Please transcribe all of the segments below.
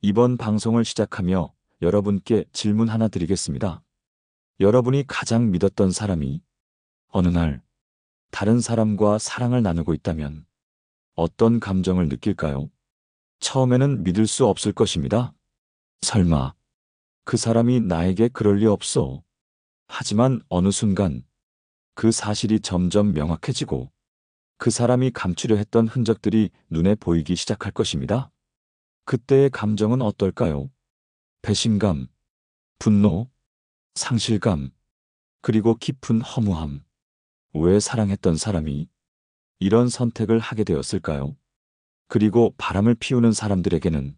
이번 방송을 시작하며 여러분께 질문 하나 드리겠습니다. 여러분이 가장 믿었던 사람이 어느 날 다른 사람과 사랑을 나누고 있다면 어떤 감정을 느낄까요? 처음에는 믿을 수 없을 것입니다. 설마 그 사람이 나에게 그럴 리 없어. 하지만 어느 순간 그 사실이 점점 명확해지고 그 사람이 감추려 했던 흔적들이 눈에 보이기 시작할 것입니다. 그때의 감정은 어떨까요? 배신감, 분노, 상실감, 그리고 깊은 허무함. 왜 사랑했던 사람이 이런 선택을 하게 되었을까요? 그리고 바람을 피우는 사람들에게는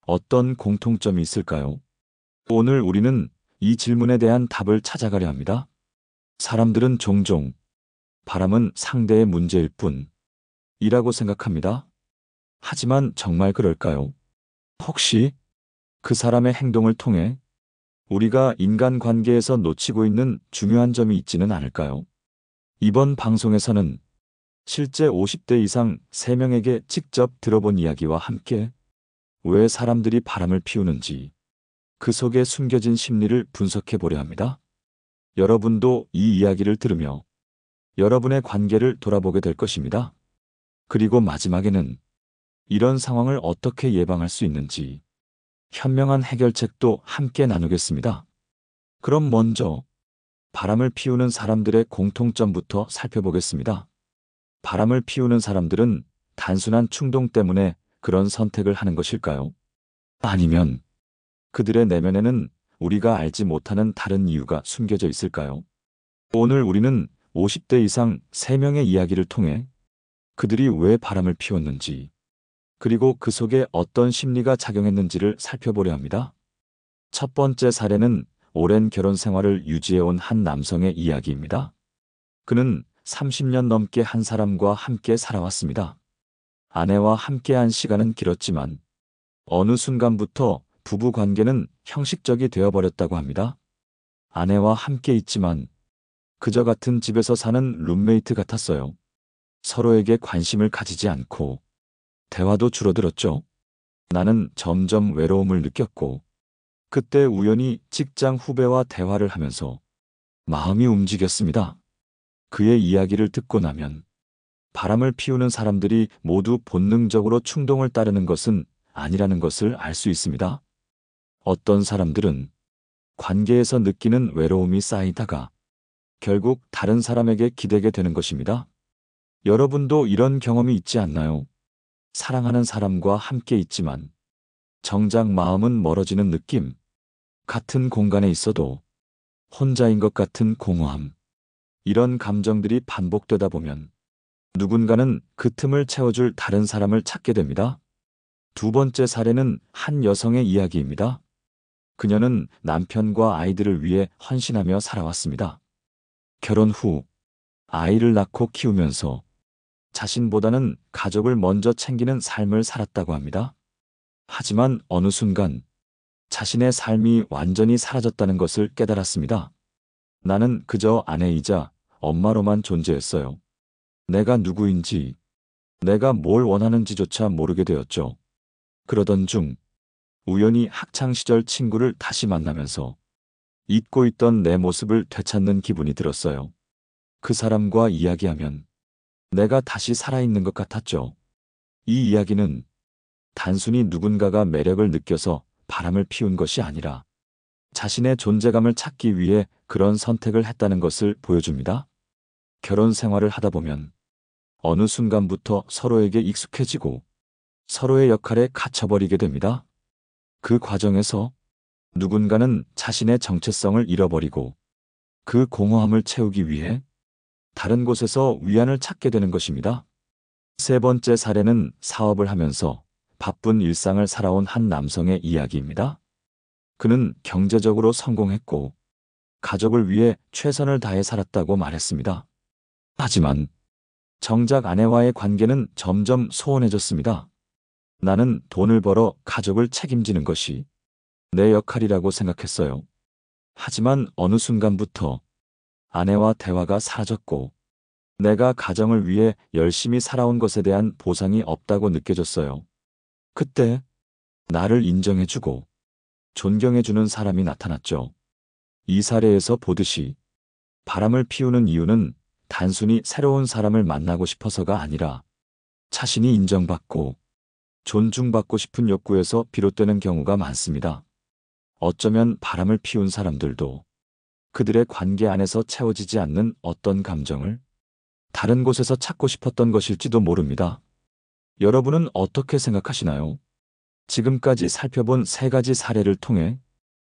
어떤 공통점이 있을까요? 오늘 우리는 이 질문에 대한 답을 찾아가려 합니다. 사람들은 종종 바람은 상대의 문제일 뿐이라고 생각합니다. 하지만 정말 그럴까요? 혹시 그 사람의 행동을 통해 우리가 인간관계에서 놓치고 있는 중요한 점이 있지는 않을까요? 이번 방송에서는 실제 50대 이상 3명에게 직접 들어본 이야기와 함께 왜 사람들이 바람을 피우는지 그 속에 숨겨진 심리를 분석해 보려 합니다. 여러분도 이 이야기를 들으며 여러분의 관계를 돌아보게 될 것입니다. 그리고 마지막에는 이런 상황을 어떻게 예방할 수 있는지 현명한 해결책도 함께 나누겠습니다. 그럼 먼저 바람을 피우는 사람들의 공통점부터 살펴보겠습니다. 바람을 피우는 사람들은 단순한 충동 때문에 그런 선택을 하는 것일까요? 아니면 그들의 내면에는 우리가 알지 못하는 다른 이유가 숨겨져 있을까요? 오늘 우리는 50대 이상 3명의 이야기를 통해 그들이 왜 바람을 피웠는지, 그리고 그 속에 어떤 심리가 작용했는지를 살펴보려 합니다. 첫 번째 사례는 오랜 결혼 생활을 유지해온 한 남성의 이야기입니다. 그는 30년 넘게 한 사람과 함께 살아왔습니다. 아내와 함께한 시간은 길었지만 어느 순간부터 부부 관계는 형식적이 되어버렸다고 합니다. 아내와 함께 있지만 그저 같은 집에서 사는 룸메이트 같았어요. 서로에게 관심을 가지지 않고 대화도 줄어들었죠. 나는 점점 외로움을 느꼈고 그때 우연히 직장 후배와 대화를 하면서 마음이 움직였습니다. 그의 이야기를 듣고 나면 바람을 피우는 사람들이 모두 본능적으로 충동을 따르는 것은 아니라는 것을 알 수 있습니다. 어떤 사람들은 관계에서 느끼는 외로움이 쌓이다가 결국 다른 사람에게 기대게 되는 것입니다. 여러분도 이런 경험이 있지 않나요? 사랑하는 사람과 함께 있지만 정작 마음은 멀어지는 느낌. 같은 공간에 있어도 혼자인 것 같은 공허함. 이런 감정들이 반복되다 보면 누군가는 그 틈을 채워줄 다른 사람을 찾게 됩니다. 두 번째 사례는 한 여성의 이야기입니다. 그녀는 남편과 아이들을 위해 헌신하며 살아왔습니다. 결혼 후 아이를 낳고 키우면서 자신보다는 가족을 먼저 챙기는 삶을 살았다고 합니다. 하지만 어느 순간 자신의 삶이 완전히 사라졌다는 것을 깨달았습니다. 나는 그저 아내이자 엄마로만 존재했어요. 내가 누구인지, 내가 뭘 원하는지조차 모르게 되었죠. 그러던 중 우연히 학창시절 친구를 다시 만나면서 잊고 있던 내 모습을 되찾는 기분이 들었어요. 그 사람과 이야기하면 내가 다시 살아있는 것 같았죠. 이 이야기는 단순히 누군가가 매력을 느껴서 바람을 피운 것이 아니라 자신의 존재감을 찾기 위해 그런 선택을 했다는 것을 보여줍니다. 결혼 생활을 하다 보면 어느 순간부터 서로에게 익숙해지고 서로의 역할에 갇혀버리게 됩니다. 그 과정에서 누군가는 자신의 정체성을 잃어버리고 그 공허함을 채우기 위해 다른 곳에서 위안을 찾게 되는 것입니다. 세 번째 사례는 사업을 하면서 바쁜 일상을 살아온 한 남성의 이야기입니다. 그는 경제적으로 성공했고 가족을 위해 최선을 다해 살았다고 말했습니다. 하지만 정작 아내와의 관계는 점점 소원해졌습니다. 나는 돈을 벌어 가족을 책임지는 것이 내 역할이라고 생각했어요. 하지만 어느 순간부터 아내와 대화가 사라졌고 내가 가정을 위해 열심히 살아온 것에 대한 보상이 없다고 느껴졌어요. 그때 나를 인정해주고 존경해주는 사람이 나타났죠. 이 사례에서 보듯이 바람을 피우는 이유는 단순히 새로운 사람을 만나고 싶어서가 아니라 자신이 인정받고 존중받고 싶은 욕구에서 비롯되는 경우가 많습니다. 어쩌면 바람을 피운 사람들도 그들의 관계 안에서 채워지지 않는 어떤 감정을 다른 곳에서 찾고 싶었던 것일지도 모릅니다. 여러분은 어떻게 생각하시나요? 지금까지 살펴본 세 가지 사례를 통해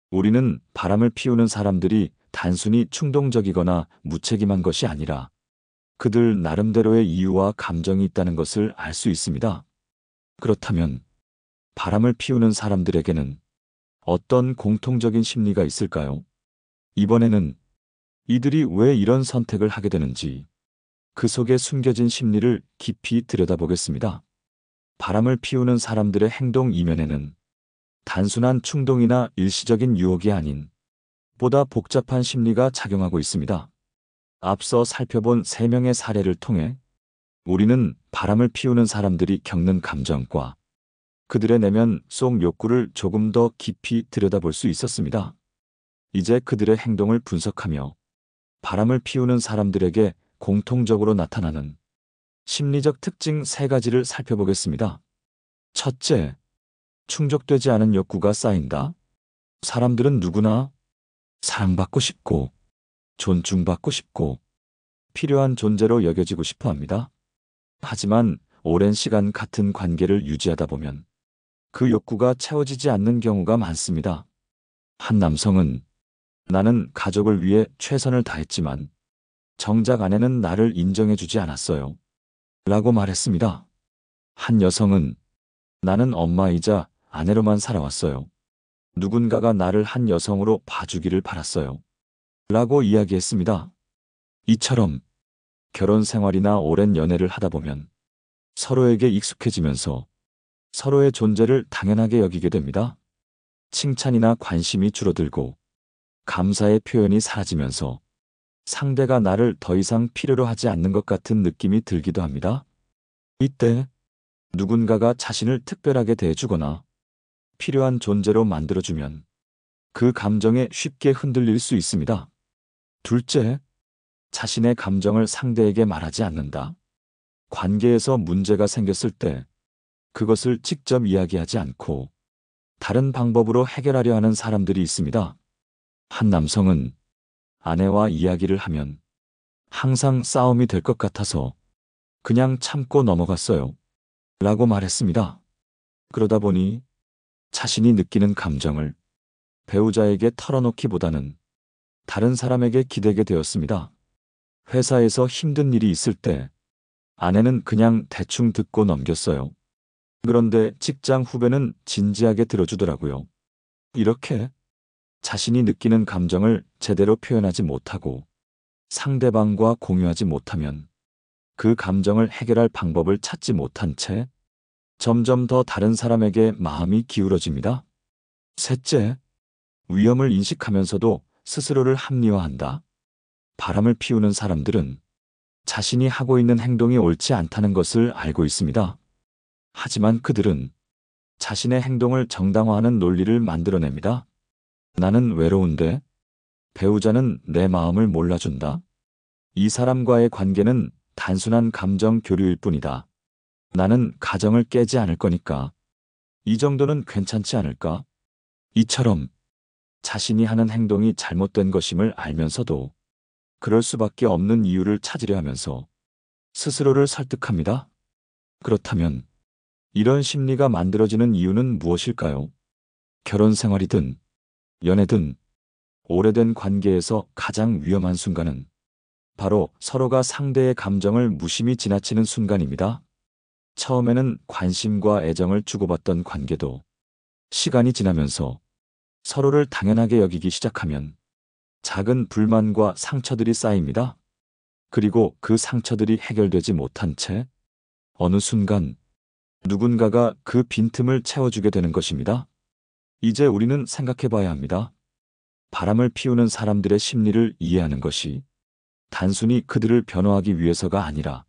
우리는 바람을 피우는 사람들이 단순히 충동적이거나 무책임한 것이 아니라 그들 나름대로의 이유와 감정이 있다는 것을 알 수 있습니다. 그렇다면 바람을 피우는 사람들에게는 어떤 공통적인 심리가 있을까요? 이번에는 이들이 왜 이런 선택을 하게 되는지 그 속에 숨겨진 심리를 깊이 들여다보겠습니다. 바람을 피우는 사람들의 행동 이면에는 단순한 충동이나 일시적인 유혹이 아닌 보다 복잡한 심리가 작용하고 있습니다. 앞서 살펴본 3명의 사례를 통해 우리는 바람을 피우는 사람들이 겪는 감정과 그들의 내면 속 욕구를 조금 더 깊이 들여다볼 수 있었습니다. 이제 그들의 행동을 분석하며 바람을 피우는 사람들에게 공통적으로 나타나는 심리적 특징 3가지를 살펴보겠습니다. 첫째, 충족되지 않은 욕구가 쌓인다. 사람들은 누구나 사랑받고 싶고 존중받고 싶고 필요한 존재로 여겨지고 싶어 합니다. 하지만 오랜 시간 같은 관계를 유지하다 보면 그 욕구가 채워지지 않는 경우가 많습니다. 한 남성은 나는 가족을 위해 최선을 다했지만 정작 아내는 나를 인정해주지 않았어요. 라고 말했습니다. 한 여성은 나는 엄마이자 아내로만 살아왔어요. 누군가가 나를 한 여성으로 봐주기를 바랐어요. 라고 이야기했습니다. 이처럼 결혼 생활이나 오랜 연애를 하다 보면 서로에게 익숙해지면서 서로의 존재를 당연하게 여기게 됩니다. 칭찬이나 관심이 줄어들고 감사의 표현이 사라지면서 상대가 나를 더 이상 필요로 하지 않는 것 같은 느낌이 들기도 합니다. 이때 누군가가 자신을 특별하게 대해주거나 필요한 존재로 만들어주면 그 감정에 쉽게 흔들릴 수 있습니다. 둘째, 자신의 감정을 상대에게 말하지 않는다. 관계에서 문제가 생겼을 때 그것을 직접 이야기하지 않고 다른 방법으로 해결하려 하는 사람들이 있습니다. 한 남성은 아내와 이야기를 하면 항상 싸움이 될 것 같아서 그냥 참고 넘어갔어요. 라고 말했습니다. 그러다 보니 자신이 느끼는 감정을 배우자에게 털어놓기보다는 다른 사람에게 기대게 되었습니다. 회사에서 힘든 일이 있을 때 아내는 그냥 대충 듣고 넘겼어요. 그런데 직장 후배는 진지하게 들어주더라고요. 이렇게 자신이 느끼는 감정을 제대로 표현하지 못하고 상대방과 공유하지 못하면 그 감정을 해결할 방법을 찾지 못한 채 점점 더 다른 사람에게 마음이 기울어집니다. 셋째, 위험을 인식하면서도 스스로를 합리화한다. 바람을 피우는 사람들은 자신이 하고 있는 행동이 옳지 않다는 것을 알고 있습니다. 하지만 그들은 자신의 행동을 정당화하는 논리를 만들어냅니다. 나는 외로운데 배우자는 내 마음을 몰라준다. 이 사람과의 관계는 단순한 감정 교류일 뿐이다. 나는 가정을 깨지 않을 거니까 이 정도는 괜찮지 않을까? 이처럼 자신이 하는 행동이 잘못된 것임을 알면서도 그럴 수밖에 없는 이유를 찾으려 하면서 스스로를 설득합니다. 그렇다면 이런 심리가 만들어지는 이유는 무엇일까요? 결혼 생활이든 연애든 오래된 관계에서 가장 위험한 순간은 바로 서로가 상대의 감정을 무심히 지나치는 순간입니다. 처음에는 관심과 애정을 주고받던 관계도 시간이 지나면서 서로를 당연하게 여기기 시작하면 작은 불만과 상처들이 쌓입니다. 그리고 그 상처들이 해결되지 못한 채 어느 순간 누군가가 그 빈틈을 채워주게 되는 것입니다. 이제 우리는 생각해 봐야 합니다. 바람을 피우는 사람들의 심리를 이해하는 것이 단순히 그들을 변호하기 위해서가 아니라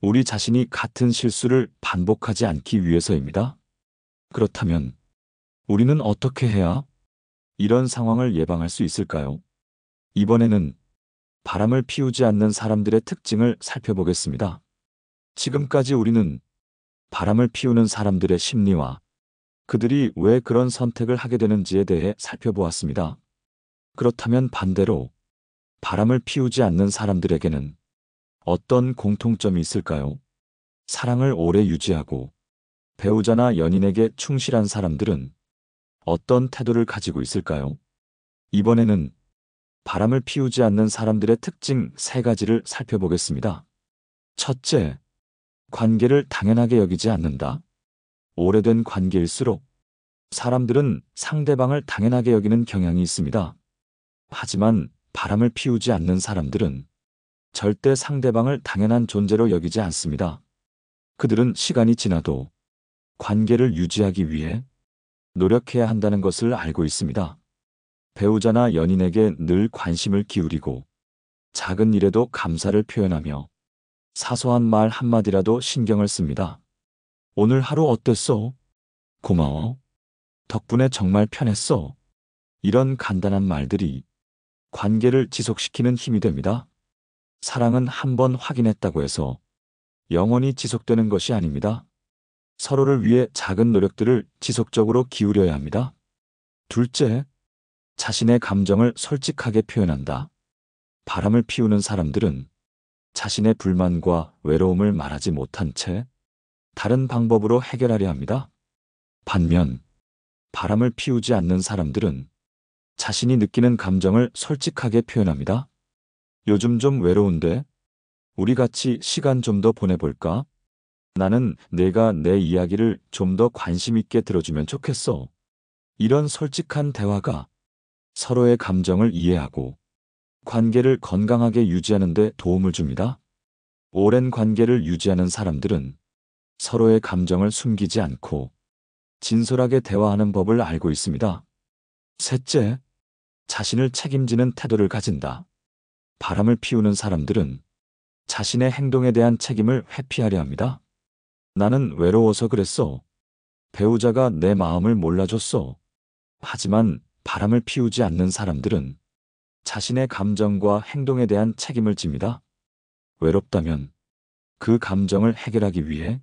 우리 자신이 같은 실수를 반복하지 않기 위해서입니다. 그렇다면 우리는 어떻게 해야 이런 상황을 예방할 수 있을까요? 이번에는 바람을 피우지 않는 사람들의 특징을 살펴보겠습니다. 지금까지 우리는 바람을 피우는 사람들의 심리와 그들이 왜 그런 선택을 하게 되는지에 대해 살펴보았습니다. 그렇다면 반대로 바람을 피우지 않는 사람들에게는 어떤 공통점이 있을까요? 사랑을 오래 유지하고 배우자나 연인에게 충실한 사람들은 어떤 태도를 가지고 있을까요? 이번에는 바람을 피우지 않는 사람들의 특징 3가지를 살펴보겠습니다. 첫째, 관계를 당연하게 여기지 않는다. 오래된 관계일수록 사람들은 상대방을 당연하게 여기는 경향이 있습니다. 하지만 바람을 피우지 않는 사람들은 절대 상대방을 당연한 존재로 여기지 않습니다. 그들은 시간이 지나도 관계를 유지하기 위해 노력해야 한다는 것을 알고 있습니다. 배우자나 연인에게 늘 관심을 기울이고 작은 일에도 감사를 표현하며 사소한 말 한마디라도 신경을 씁니다. 오늘 하루 어땠어? 고마워. 덕분에 정말 편했어. 이런 간단한 말들이 관계를 지속시키는 힘이 됩니다. 사랑은 한 번 확인했다고 해서 영원히 지속되는 것이 아닙니다. 서로를 위해 작은 노력들을 지속적으로 기울여야 합니다. 둘째, 자신의 감정을 솔직하게 표현한다. 바람을 피우는 사람들은 자신의 불만과 외로움을 말하지 못한 채 다른 방법으로 해결하려 합니다. 반면 바람을 피우지 않는 사람들은 자신이 느끼는 감정을 솔직하게 표현합니다. 요즘 좀 외로운데 우리 같이 시간 좀 더 보내볼까? 나는 내가 내 이야기를 좀 더 관심 있게 들어주면 좋겠어. 이런 솔직한 대화가 서로의 감정을 이해하고 관계를 건강하게 유지하는 데 도움을 줍니다. 오랜 관계를 유지하는 사람들은 서로의 감정을 숨기지 않고 진솔하게 대화하는 법을 알고 있습니다. 셋째, 자신을 책임지는 태도를 가진다. 바람을 피우는 사람들은 자신의 행동에 대한 책임을 회피하려 합니다. 나는 외로워서 그랬어. 배우자가 내 마음을 몰라줬어. 하지만 바람을 피우지 않는 사람들은 자신의 감정과 행동에 대한 책임을 집니다. 외롭다면 그 감정을 해결하기 위해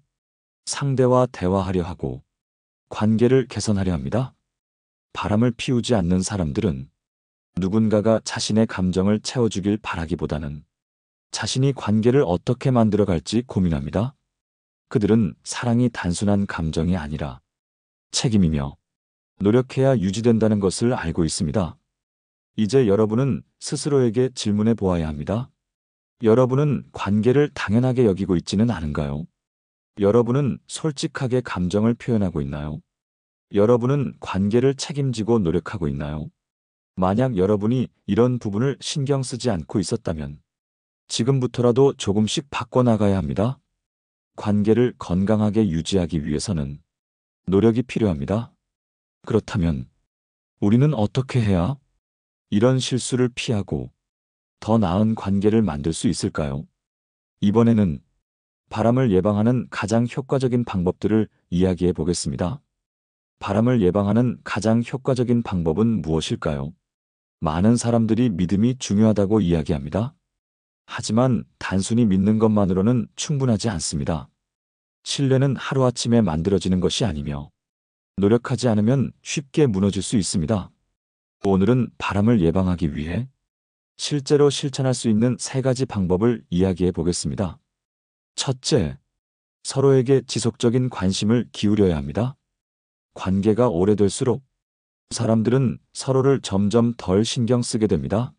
상대와 대화하려 하고 관계를 개선하려 합니다. 바람을 피우지 않는 사람들은 누군가가 자신의 감정을 채워주길 바라기보다는 자신이 관계를 어떻게 만들어갈지 고민합니다. 그들은 사랑이 단순한 감정이 아니라 책임이며 노력해야 유지된다는 것을 알고 있습니다. 이제 여러분은 스스로에게 질문해 보아야 합니다. 여러분은 관계를 당연하게 여기고 있지는 않은가요? 여러분은 솔직하게 감정을 표현하고 있나요? 여러분은 관계를 책임지고 노력하고 있나요? 만약 여러분이 이런 부분을 신경 쓰지 않고 있었다면 지금부터라도 조금씩 바꿔나가야 합니다. 관계를 건강하게 유지하기 위해서는 노력이 필요합니다. 그렇다면 우리는 어떻게 해야 이런 실수를 피하고 더 나은 관계를 만들 수 있을까요? 이번에는 바람을 예방하는 가장 효과적인 방법들을 이야기해 보겠습니다. 바람을 예방하는 가장 효과적인 방법은 무엇일까요? 많은 사람들이 믿음이 중요하다고 이야기합니다. 하지만 단순히 믿는 것만으로는 충분하지 않습니다. 신뢰는 하루아침에 만들어지는 것이 아니며 노력하지 않으면 쉽게 무너질 수 있습니다. 오늘은 바람을 예방하기 위해 실제로 실천할 수 있는 3가지 방법을 이야기해 보겠습니다. 첫째, 서로에게 지속적인 관심을 기울여야 합니다. 관계가 오래될수록 사람들은 서로를 점점 덜 신경 쓰게 됩니다.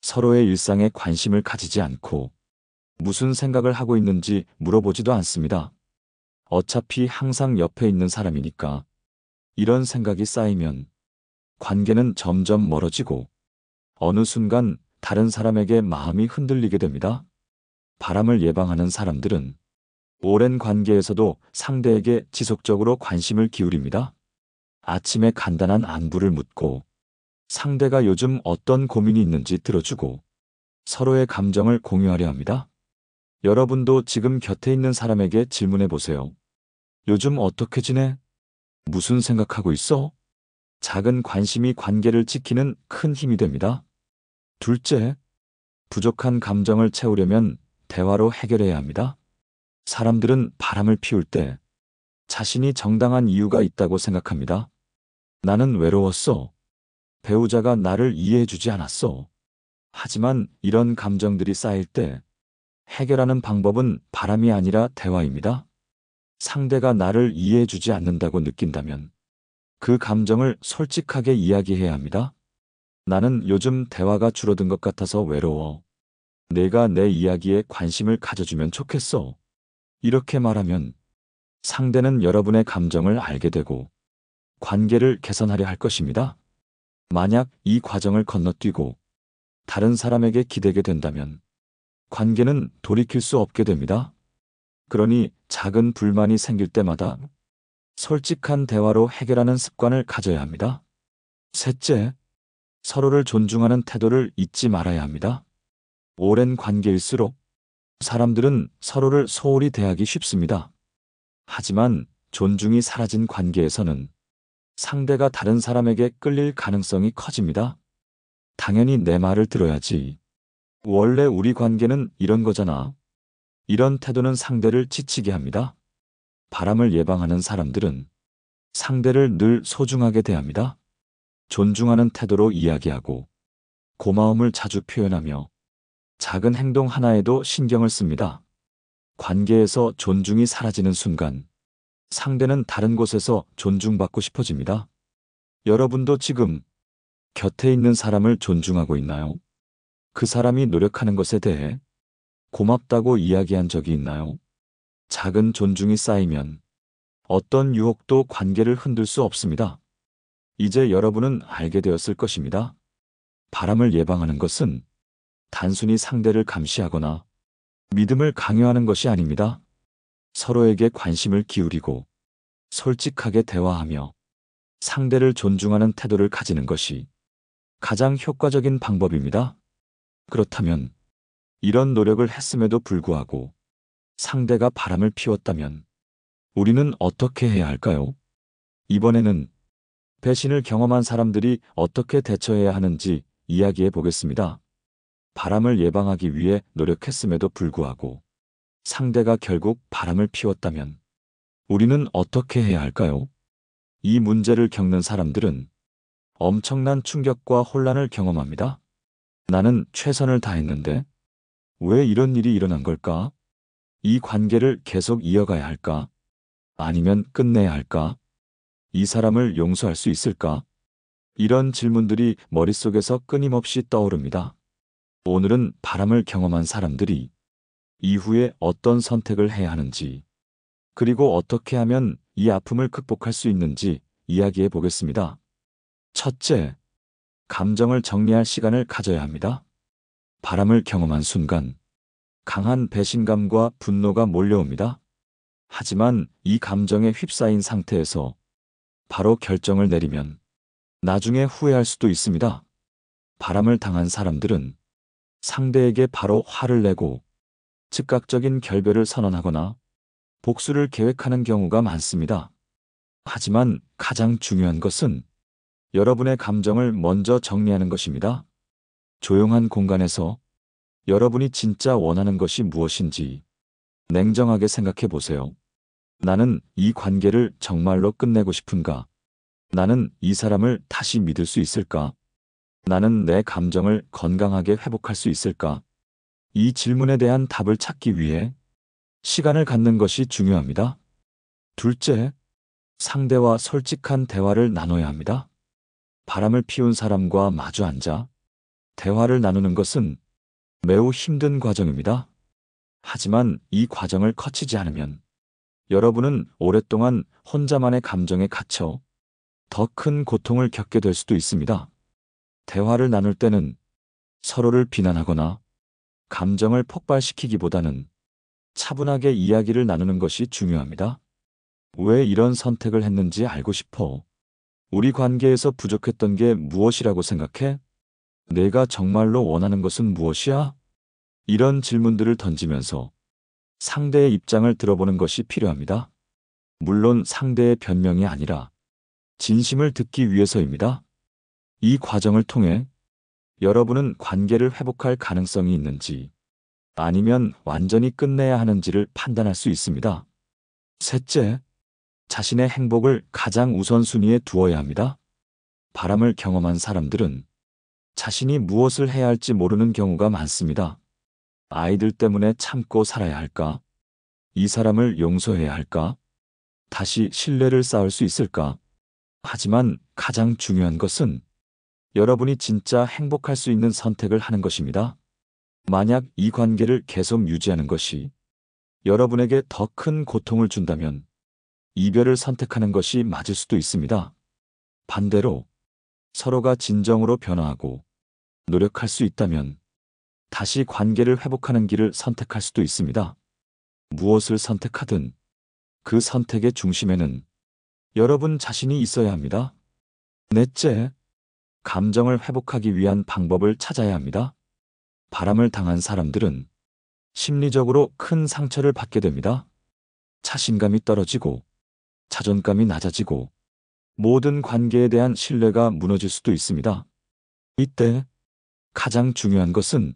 서로의 일상에 관심을 가지지 않고 무슨 생각을 하고 있는지 물어보지도 않습니다. 어차피 항상 옆에 있는 사람이니까. 이런 생각이 쌓이면 관계는 점점 멀어지고 어느 순간 다른 사람에게 마음이 흔들리게 됩니다. 바람을 예방하는 사람들은 오랜 관계에서도 상대에게 지속적으로 관심을 기울입니다. 아침에 간단한 안부를 묻고 상대가 요즘 어떤 고민이 있는지 들어주고 서로의 감정을 공유하려 합니다. 여러분도 지금 곁에 있는 사람에게 질문해 보세요. 요즘 어떻게 지내? 무슨 생각하고 있어? 작은 관심이 관계를 지키는 큰 힘이 됩니다. 둘째, 부족한 감정을 채우려면 대화로 해결해야 합니다. 사람들은 바람을 피울 때 자신이 정당한 이유가 있다고 생각합니다. 나는 외로웠어. 배우자가 나를 이해해주지 않았어. 하지만 이런 감정들이 쌓일 때 해결하는 방법은 바람이 아니라 대화입니다. 상대가 나를 이해해주지 않는다고 느낀다면 그 감정을 솔직하게 이야기해야 합니다. 나는 요즘 대화가 줄어든 것 같아서 외로워. 내가 내 이야기에 관심을 가져주면 좋겠어. 이렇게 말하면 상대는 여러분의 감정을 알게 되고 관계를 개선하려 할 것입니다. 만약 이 과정을 건너뛰고 다른 사람에게 기대게 된다면 관계는 돌이킬 수 없게 됩니다. 그러니 작은 불만이 생길 때마다 솔직한 대화로 해결하는 습관을 가져야 합니다. 셋째, 서로를 존중하는 태도를 잊지 말아야 합니다. 오랜 관계일수록 사람들은 서로를 소홀히 대하기 쉽습니다. 하지만 존중이 사라진 관계에서는 상대가 다른 사람에게 끌릴 가능성이 커집니다. 당연히 내 말을 들어야지. 원래 우리 관계는 이런 거잖아. 이런 태도는 상대를 지치게 합니다. 바람을 예방하는 사람들은 상대를 늘 소중하게 대합니다. 존중하는 태도로 이야기하고 고마움을 자주 표현하며 작은 행동 하나에도 신경을 씁니다. 관계에서 존중이 사라지는 순간 상대는 다른 곳에서 존중받고 싶어집니다. 여러분도 지금 곁에 있는 사람을 존중하고 있나요? 그 사람이 노력하는 것에 대해 고맙다고 이야기한 적이 있나요? 작은 존중이 쌓이면 어떤 유혹도 관계를 흔들 수 없습니다. 이제 여러분은 알게 되었을 것입니다. 바람을 예방하는 것은 단순히 상대를 감시하거나 믿음을 강요하는 것이 아닙니다. 서로에게 관심을 기울이고 솔직하게 대화하며 상대를 존중하는 태도를 가지는 것이 가장 효과적인 방법입니다. 그렇다면 이런 노력을 했음에도 불구하고 상대가 바람을 피웠다면 우리는 어떻게 해야 할까요? 이번에는 배신을 경험한 사람들이 어떻게 대처해야 하는지 이야기해 보겠습니다. 바람을 예방하기 위해 노력했음에도 불구하고 상대가 결국 바람을 피웠다면 우리는 어떻게 해야 할까요? 이 문제를 겪는 사람들은 엄청난 충격과 혼란을 경험합니다. 나는 최선을 다했는데 왜 이런 일이 일어난 걸까? 이 관계를 계속 이어가야 할까? 아니면 끝내야 할까? 이 사람을 용서할 수 있을까? 이런 질문들이 머릿속에서 끊임없이 떠오릅니다. 오늘은 바람을 경험한 사람들이 이후에 어떤 선택을 해야 하는지, 그리고 어떻게 하면 이 아픔을 극복할 수 있는지 이야기해 보겠습니다. 첫째, 감정을 정리할 시간을 가져야 합니다. 바람을 경험한 순간, 강한 배신감과 분노가 몰려옵니다. 하지만 이 감정에 휩싸인 상태에서 바로 결정을 내리면 나중에 후회할 수도 있습니다. 바람을 당한 사람들은 상대에게 바로 화를 내고 즉각적인 결별을 선언하거나 복수를 계획하는 경우가 많습니다. 하지만 가장 중요한 것은 여러분의 감정을 먼저 정리하는 것입니다. 조용한 공간에서 여러분이 진짜 원하는 것이 무엇인지 냉정하게 생각해 보세요. 나는 이 관계를 정말로 끝내고 싶은가? 나는 이 사람을 다시 믿을 수 있을까? 나는 내 감정을 건강하게 회복할 수 있을까? 이 질문에 대한 답을 찾기 위해 시간을 갖는 것이 중요합니다. 둘째, 상대와 솔직한 대화를 나눠야 합니다. 바람을 피운 사람과 마주 앉아 대화를 나누는 것은 매우 힘든 과정입니다. 하지만 이 과정을 거치지 않으면 여러분은 오랫동안 혼자만의 감정에 갇혀 더 큰 고통을 겪게 될 수도 있습니다. 대화를 나눌 때는 서로를 비난하거나 감정을 폭발시키기보다는 차분하게 이야기를 나누는 것이 중요합니다. 왜 이런 선택을 했는지 알고 싶어. 우리 관계에서 부족했던 게 무엇이라고 생각해? 내가 정말로 원하는 것은 무엇이야? 이런 질문들을 던지면서 상대의 입장을 들어보는 것이 필요합니다. 물론 상대의 변명이 아니라 진심을 듣기 위해서입니다. 이 과정을 통해 여러분은 관계를 회복할 가능성이 있는지 아니면 완전히 끝내야 하는지를 판단할 수 있습니다. 셋째, 자신의 행복을 가장 우선순위에 두어야 합니다. 바람을 경험한 사람들은 자신이 무엇을 해야 할지 모르는 경우가 많습니다. 아이들 때문에 참고 살아야 할까? 이 사람을 용서해야 할까? 다시 신뢰를 쌓을 수 있을까? 하지만 가장 중요한 것은 여러분이 진짜 행복할 수 있는 선택을 하는 것입니다. 만약 이 관계를 계속 유지하는 것이 여러분에게 더 큰 고통을 준다면 이별을 선택하는 것이 맞을 수도 있습니다. 반대로 서로가 진정으로 변화하고 노력할 수 있다면 다시 관계를 회복하는 길을 선택할 수도 있습니다. 무엇을 선택하든 그 선택의 중심에는 여러분 자신이 있어야 합니다. 넷째, 감정을 회복하기 위한 방법을 찾아야 합니다. 바람을 당한 사람들은 심리적으로 큰 상처를 받게 됩니다. 자신감이 떨어지고 자존감이 낮아지고 모든 관계에 대한 신뢰가 무너질 수도 있습니다. 이때 가장 중요한 것은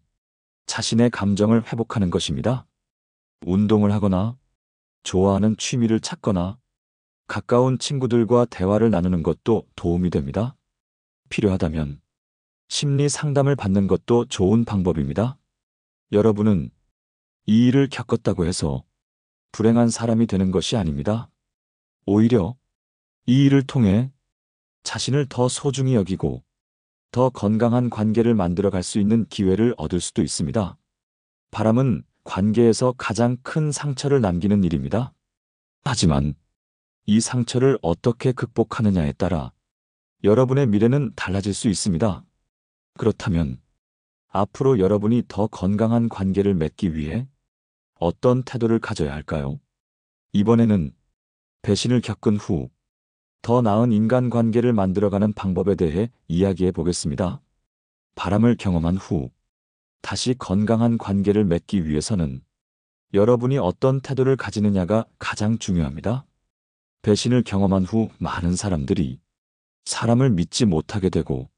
자신의 감정을 회복하는 것입니다. 운동을 하거나 좋아하는 취미를 찾거나 가까운 친구들과 대화를 나누는 것도 도움이 됩니다. 필요하다면 심리 상담을 받는 것도 좋은 방법입니다. 여러분은 이 일을 겪었다고 해서 불행한 사람이 되는 것이 아닙니다. 오히려 이 일을 통해 자신을 더 소중히 여기고 더 건강한 관계를 만들어 갈 수 있는 기회를 얻을 수도 있습니다. 바람은 관계에서 가장 큰 상처를 남기는 일입니다. 하지만 이 상처를 어떻게 극복하느냐에 따라 여러분의 미래는 달라질 수 있습니다. 그렇다면 앞으로 여러분이 더 건강한 관계를 맺기 위해 어떤 태도를 가져야 할까요? 이번에는 배신을 겪은 후 더 나은 인간관계를 만들어가는 방법에 대해 이야기해 보겠습니다. 바람을 경험한 후 다시 건강한 관계를 맺기 위해서는 여러분이 어떤 태도를 가지느냐가 가장 중요합니다. 배신을 경험한 후 많은 사람들이 사람을 믿지 못하게 되고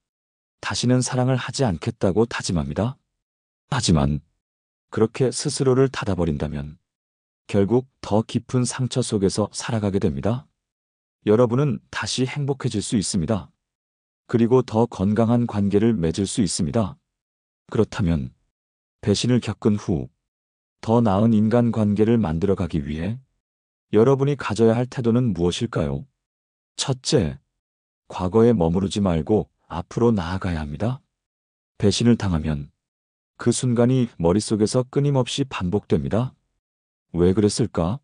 다시는 사랑을 하지 않겠다고 다짐합니다. 하지만 그렇게 스스로를 닫아버린다면 결국 더 깊은 상처 속에서 살아가게 됩니다. 여러분은 다시 행복해질 수 있습니다. 그리고 더 건강한 관계를 맺을 수 있습니다. 그렇다면 배신을 겪은 후 더 나은 인간관계를 만들어가기 위해 여러분이 가져야 할 태도는 무엇일까요? 첫째, 과거에 머무르지 말고 앞으로 나아가야 합니다. 배신을 당하면 그 순간이 머릿속에서 끊임없이 반복됩니다. 왜 그랬을까?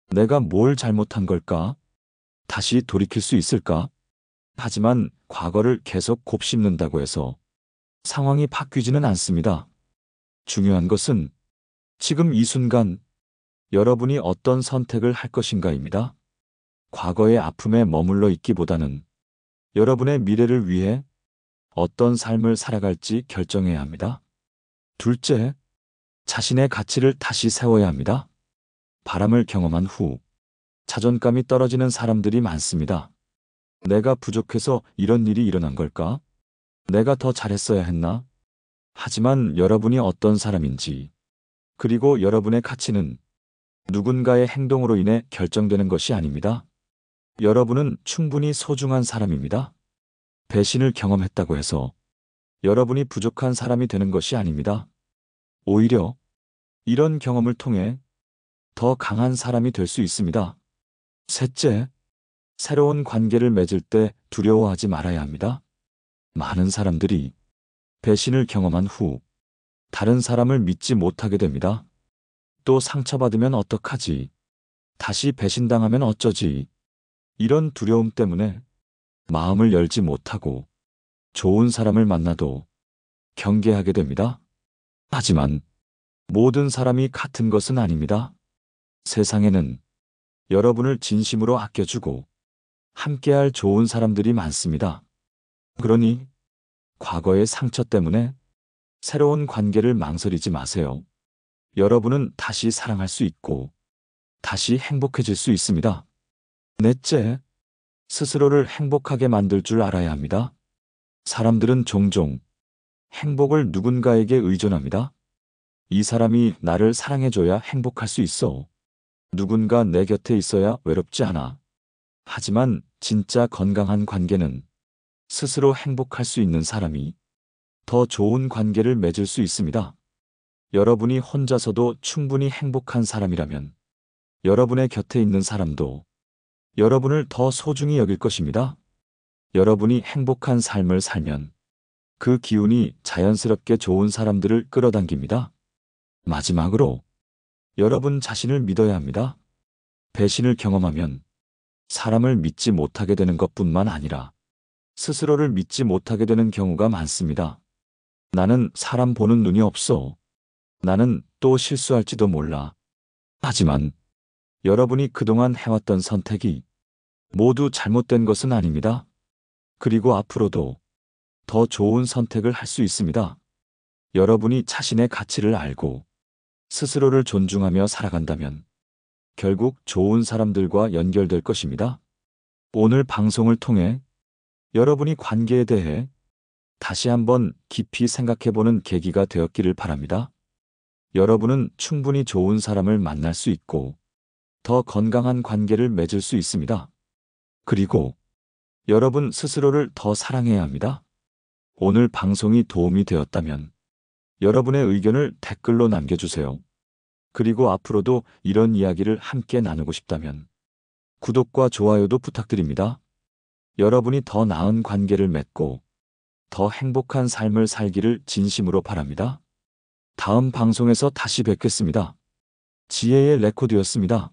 내가 뭘 잘못한 걸까? 다시 돌이킬 수 있을까? 하지만 과거를 계속 곱씹는다고 해서 상황이 바뀌지는 않습니다. 중요한 것은 지금 이 순간 여러분이 어떤 선택을 할 것인가입니다. 과거의 아픔에 머물러 있기보다는 여러분의 미래를 위해 어떤 삶을 살아갈지 결정해야 합니다. 둘째, 자신의 가치를 다시 세워야 합니다. 바람을 경험한 후 자존감이 떨어지는 사람들이 많습니다. 내가 부족해서 이런 일이 일어난 걸까? 내가 더 잘했어야 했나? 하지만 여러분이 어떤 사람인지, 그리고 여러분의 가치는 누군가의 행동으로 인해 결정되는 것이 아닙니다. 여러분은 충분히 소중한 사람입니다. 배신을 경험했다고 해서 여러분이 부족한 사람이 되는 것이 아닙니다. 오히려 이런 경험을 통해 더 강한 사람이 될 수 있습니다. 셋째, 새로운 관계를 맺을 때 두려워하지 말아야 합니다. 많은 사람들이 배신을 경험한 후 다른 사람을 믿지 못하게 됩니다. 또 상처받으면 어떡하지? 다시 배신당하면 어쩌지? 이런 두려움 때문에 마음을 열지 못하고 좋은 사람을 만나도 경계하게 됩니다. 하지만 모든 사람이 같은 것은 아닙니다. 세상에는 여러분을 진심으로 아껴주고 함께할 좋은 사람들이 많습니다. 그러니 과거의 상처 때문에 새로운 관계를 망설이지 마세요. 여러분은 다시 사랑할 수 있고 다시 행복해질 수 있습니다. 넷째, 스스로를 행복하게 만들 줄 알아야 합니다. 사람들은 종종 행복을 누군가에게 의존합니다. 이 사람이 나를 사랑해줘야 행복할 수 있어. 누군가 내 곁에 있어야 외롭지 않아. 하지만 진짜 건강한 관계는 스스로 행복할 수 있는 사람이 더 좋은 관계를 맺을 수 있습니다. 여러분이 혼자서도 충분히 행복한 사람이라면 여러분의 곁에 있는 사람도 여러분을 더 소중히 여길 것입니다. 여러분이 행복한 삶을 살면 그 기운이 자연스럽게 좋은 사람들을 끌어당깁니다. 마지막으로 여러분 자신을 믿어야 합니다. 배신을 경험하면 사람을 믿지 못하게 되는 것뿐만 아니라 스스로를 믿지 못하게 되는 경우가 많습니다. 나는 사람 보는 눈이 없어. 나는 또 실수할지도 몰라. 하지만 여러분이 그동안 해왔던 선택이 모두 잘못된 것은 아닙니다. 그리고 앞으로도 더 좋은 선택을 할 수 있습니다. 여러분이 자신의 가치를 알고 스스로를 존중하며 살아간다면 결국 좋은 사람들과 연결될 것입니다. 오늘 방송을 통해 여러분이 관계에 대해 다시 한번 깊이 생각해보는 계기가 되었기를 바랍니다. 여러분은 충분히 좋은 사람을 만날 수 있고 더 건강한 관계를 맺을 수 있습니다. 그리고 여러분 스스로를 더 사랑해야 합니다. 오늘 방송이 도움이 되었다면 여러분의 의견을 댓글로 남겨주세요. 그리고 앞으로도 이런 이야기를 함께 나누고 싶다면 구독과 좋아요도 부탁드립니다. 여러분이 더 나은 관계를 맺고 더 행복한 삶을 살기를 진심으로 바랍니다. 다음 방송에서 다시 뵙겠습니다. 지혜의 레코드였습니다.